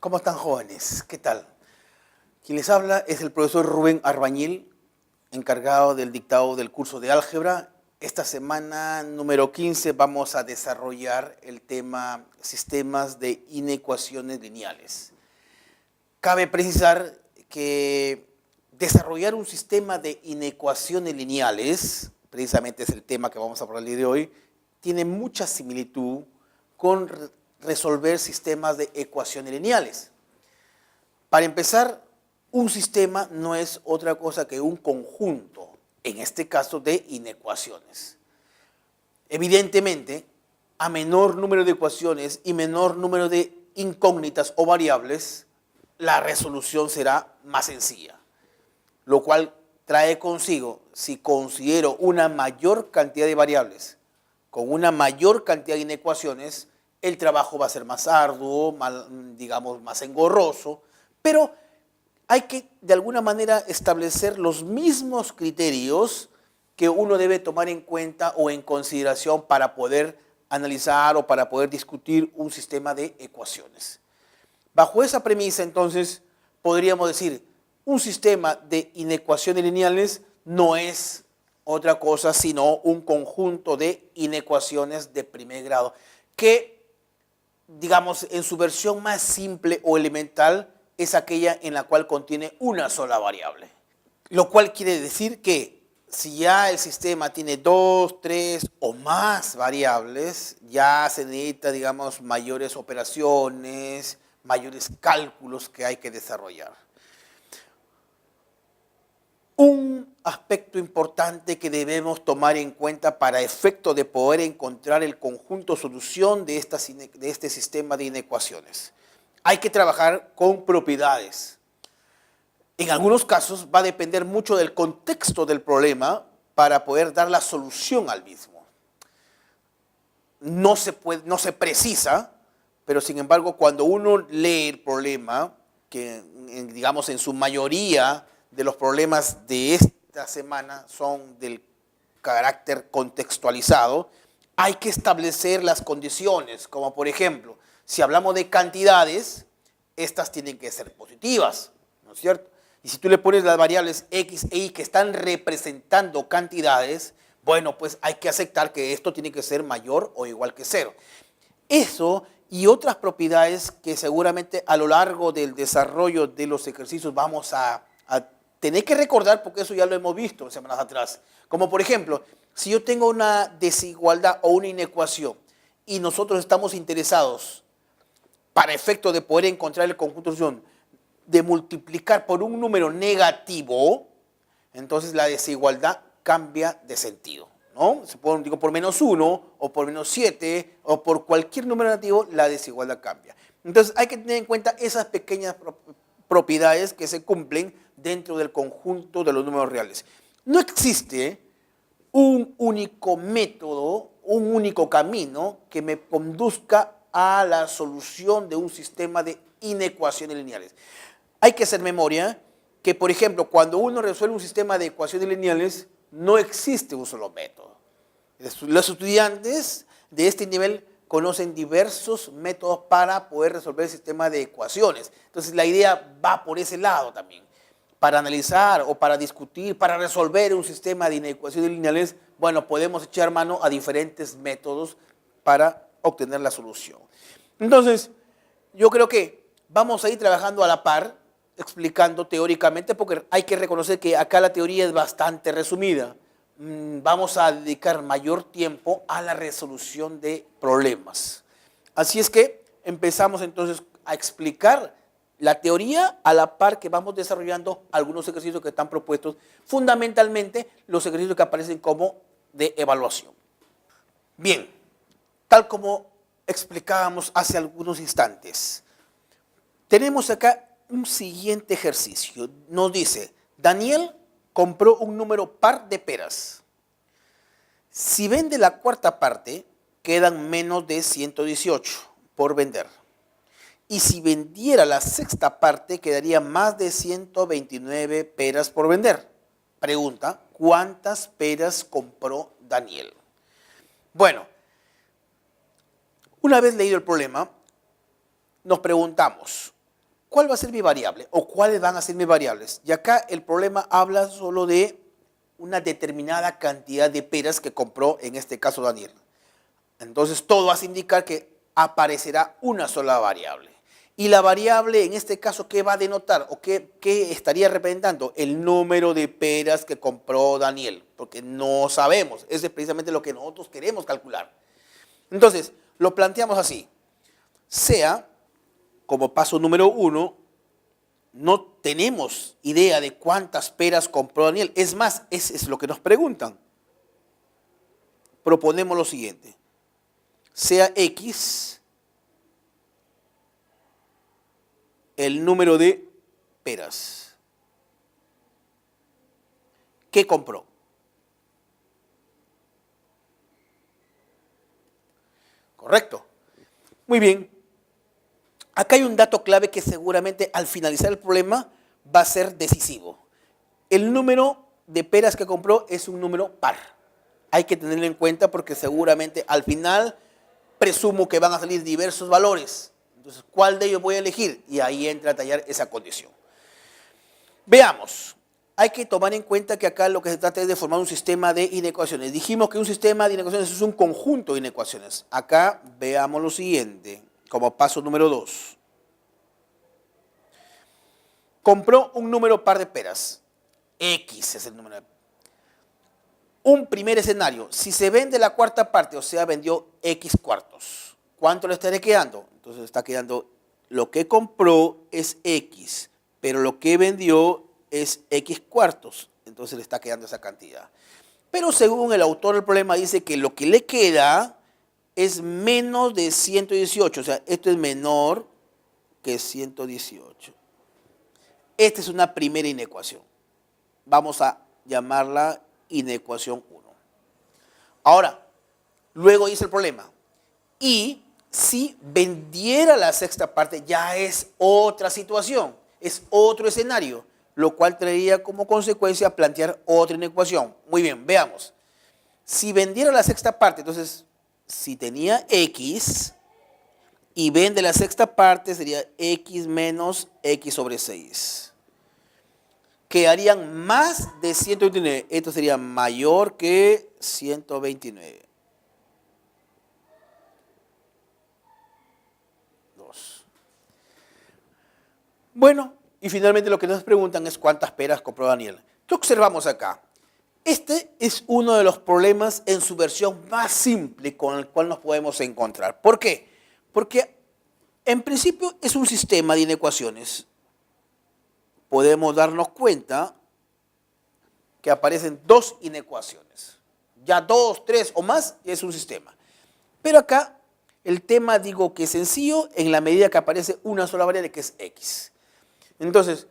¿Cómo están, jóvenes? ¿Qué tal? Quien les habla es el profesor Rubén Arbañil, encargado del dictado del curso de álgebra. Esta semana número 15 vamos a desarrollar el tema sistemas de inecuaciones lineales. Cabe precisar que desarrollar un sistema de inecuaciones lineales, precisamente es el tema que vamos a hablar el día de hoy, tiene mucha similitud con resolver sistemas de ecuaciones lineales. Para empezar, un sistema no es otra cosa que un conjunto, en este caso de inecuaciones. Evidentemente, a menor número de ecuaciones y menor número de incógnitas o variables, la resolución será más sencilla, lo cual trae consigo, si considero una mayor cantidad de variables con una mayor cantidad de inecuaciones, el trabajo va a ser más arduo, digamos, más engorroso, pero hay que de alguna manera establecer los mismos criterios que uno debe tomar en cuenta o en consideración para poder analizar o para poder discutir un sistema de ecuaciones. Bajo esa premisa, entonces, podríamos decir, un sistema de inecuaciones lineales no es otra cosa sino un conjunto de inecuaciones de primer grado que, digamos, en su versión más simple o elemental es aquella en la cual contiene una sola variable. Lo cual quiere decir que si ya el sistema tiene 2, 3 o más variables, ya se necesita, digamos, mayores operaciones, mayores cálculos que hay que desarrollar. Un aspecto importante que debemos tomar en cuenta para efecto de poder encontrar el conjunto solución de este sistema de inecuaciones. Hay que trabajar con propiedades. En algunos casos va a depender mucho del contexto del problema para poder dar la solución al mismo. No se precisa, pero sin embargo cuando uno lee el problema, que digamos en su mayoría de los problemas de esta semana son del carácter contextualizado, hay que establecer las condiciones, como por ejemplo, si hablamos de cantidades, estas tienen que ser positivas, ¿no es cierto? Y si tú le pones las variables x e y que están representando cantidades, bueno, pues hay que aceptar que esto tiene que ser mayor o igual que 0. Eso y otras propiedades que seguramente a lo largo del desarrollo de los ejercicios vamos a tener que recordar, porque eso ya lo hemos visto semanas atrás. Como por ejemplo, si yo tengo una desigualdad o una inecuación y nosotros estamos interesados, para efecto de poder encontrar el conjunto de solución, de multiplicar por un número negativo, entonces la desigualdad cambia de sentido, ¿no? Digo, por -1 o por -7 o por cualquier número negativo, la desigualdad cambia. Entonces hay que tener en cuenta esas pequeñas propiedades que se cumplen dentro del conjunto de los números reales. No existe un único método, un único camino que me conduzca a la solución de un sistema de inecuaciones lineales. Hay que hacer memoria que, por ejemplo, cuando uno resuelve un sistema de ecuaciones lineales, no existe un solo método. Los estudiantes de este nivel conocen diversos métodos para poder resolver el sistema de ecuaciones. Entonces, la idea va por ese lado también. Para analizar o para discutir, para resolver un sistema de inecuaciones lineales, bueno, podemos echar mano a diferentes métodos para obtener la solución. Entonces, yo creo que vamos a ir trabajando a la par, explicando teóricamente, porque hay que reconocer que acá la teoría es bastante resumida. Vamos a dedicar mayor tiempo a la resolución de problemas. Así es que empezamos entonces a explicar la teoría a la par que vamos desarrollando algunos ejercicios que están propuestos, fundamentalmente los ejercicios que aparecen como de evaluación. Bien, tal como explicábamos hace algunos instantes, tenemos acá un siguiente ejercicio. Nos dice, Daniel compró un número par de peras. Si vende la cuarta parte, quedan menos de 118 por vender. Y si vendiera la sexta parte, quedaría más de 129 peras por vender. Pregunta, ¿cuántas peras compró Daniel? Bueno, una vez leído el problema, nos preguntamos, ¿cuál va a ser mi variable? ¿O cuáles van a ser mis variables? Y acá el problema habla solo de una determinada cantidad de peras que compró, en este caso Daniel. Entonces todo hace indicar que aparecerá una sola variable. Y la variable, en este caso, ¿qué va a denotar? ¿O qué estaría representando? El número de peras que compró Daniel. Porque no sabemos. Eso es precisamente lo que nosotros queremos calcular. Entonces, lo planteamos así. Sea, como paso número 1, no tenemos idea de cuántas peras compró Daniel. Es más, es lo que nos preguntan. Proponemos lo siguiente. Sea X el número de peras que compró. ¿Correcto? Muy bien. Acá hay un dato clave que seguramente al finalizar el problema va a ser decisivo. El número de peras que compró es un número par. Hay que tenerlo en cuenta porque seguramente al final presumo que van a salir diversos valores. Entonces, ¿cuál de ellos voy a elegir? Y ahí entra a tallar esa condición. Veamos. Hay que tomar en cuenta que acá lo que se trata es de formar un sistema de inecuaciones. Dijimos que un sistema de inecuaciones es un conjunto de inecuaciones. Acá veamos lo siguiente, como paso número 2. Compró un número par de peras. X es el número de peras. Un primer escenario, si se vende la cuarta parte, o sea, vendió X cuartos, ¿cuánto le estaré quedando? Entonces está quedando, lo que compró es X, pero lo que vendió es X cuartos, entonces le está quedando esa cantidad. Pero según el autor del problema dice que lo que le queda es menos de 118, o sea, esto es menor que 118. Esta es una primera inecuación. Vamos a llamarla inecuación 1. Ahora, luego dice el problema. Y si vendiera la sexta parte, ya es otra situación, es otro escenario, lo cual traería como consecuencia plantear otra inecuación. Muy bien, veamos. Si vendiera la sexta parte, entonces, si tenía X y vende la sexta parte, sería X menos X sobre 6. Quedarían más de 129. Esto sería mayor que 129. 2. Bueno, y finalmente lo que nos preguntan es cuántas peras compró Daniel. ¿Qué observamos acá? Este es uno de los problemas en su versión más simple con el cual nos podemos encontrar. ¿Por qué? Porque en principio es un sistema de inecuaciones. Podemos darnos cuenta que aparecen dos inecuaciones. Ya 2, 3 o más es un sistema. Pero acá el tema digo que es sencillo en la medida que aparece una sola variable que es X. Entonces,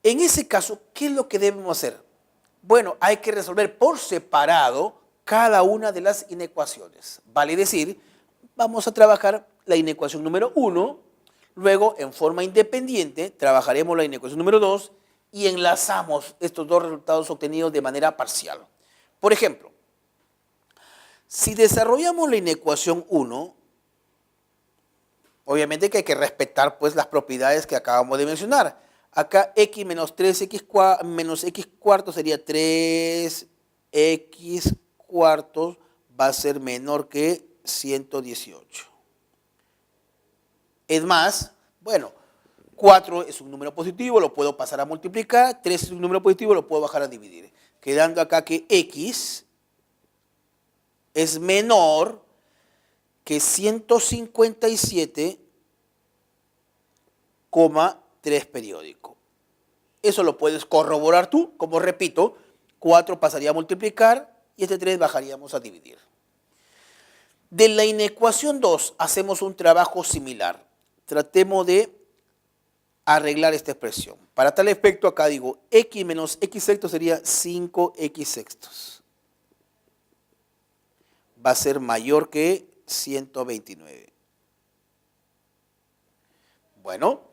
en ese caso, ¿qué es lo que debemos hacer? Bueno, hay que resolver por separado cada una de las inecuaciones. Vale decir, vamos a trabajar la inecuación número 1, luego en forma independiente trabajaremos la inecuación número 2 y enlazamos estos dos resultados obtenidos de manera parcial. Por ejemplo, si desarrollamos la inecuación 1, obviamente que hay que respetar pues, las propiedades que acabamos de mencionar. Acá x menos 3x menos x cuartos sería 3x cuartos va a ser menor que 118. Es más, bueno, 4 es un número positivo, lo puedo pasar a multiplicar, 3 es un número positivo, lo puedo bajar a dividir. Quedando acá que x es menor que 157,3 periódico. Eso lo puedes corroborar tú, como repito, 4 pasaría a multiplicar y este 3 bajaríamos a dividir. De la inecuación 2 hacemos un trabajo similar. Tratemos de arreglar esta expresión. Para tal efecto acá digo x menos x sextos sería 5x sextos. Va a ser mayor que 129. Bueno,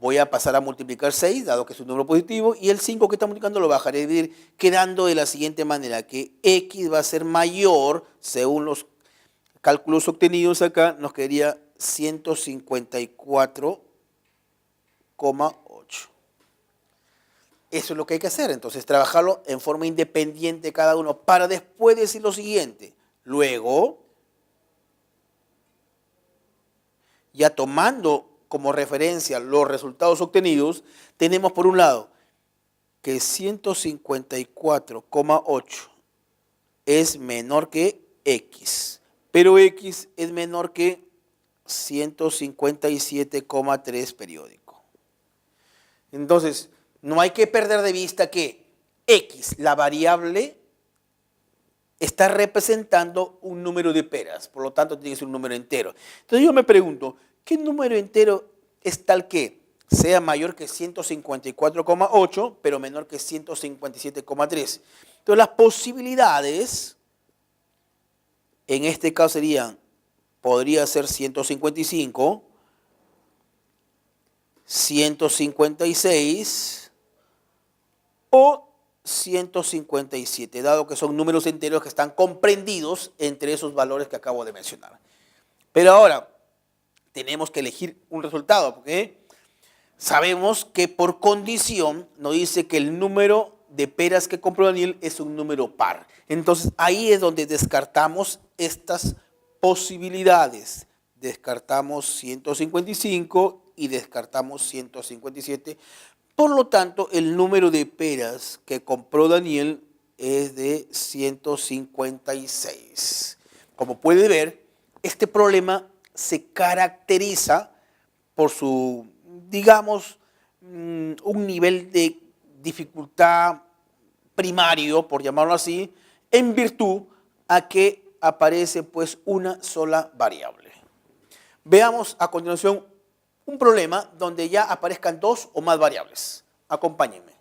voy a pasar a multiplicar 6, dado que es un número positivo, y el 5 que está multiplicando lo bajaré a dividir, quedando de la siguiente manera, que x va a ser mayor, según los cálculos obtenidos acá, nos quedaría 154 8. Eso es lo que hay que hacer, entonces trabajarlo en forma independiente cada uno para después decir lo siguiente. Luego, ya tomando como referencia los resultados obtenidos, tenemos por un lado que 154,8 es menor que X, pero X es menor que 157,3 periódico. Entonces, no hay que perder de vista que X, la variable, está representando un número de peras, por lo tanto tiene que ser un número entero. Entonces yo me pregunto, ¿qué número entero es tal que sea mayor que 154,8, pero menor que 157,3? Entonces las posibilidades, en este caso serían, podría ser 155, 156 o 157, dado que son números enteros que están comprendidos entre esos valores que acabo de mencionar. Pero ahora tenemos que elegir un resultado, porque sabemos que por condición nos dice que el número de peras que compró Daniel es un número par. Entonces ahí es donde descartamos estas posibilidades. Descartamos 155 y descartamos 157. Por lo tanto, el número de peras que compró Daniel es de 156. Como puede ver, este problema se caracteriza por su, digamos, un nivel de dificultad primario, por llamarlo así, en virtud a que aparece pues una sola variable. Veamos a continuación un problema donde ya aparezcan dos o más variables. Acompáñenme.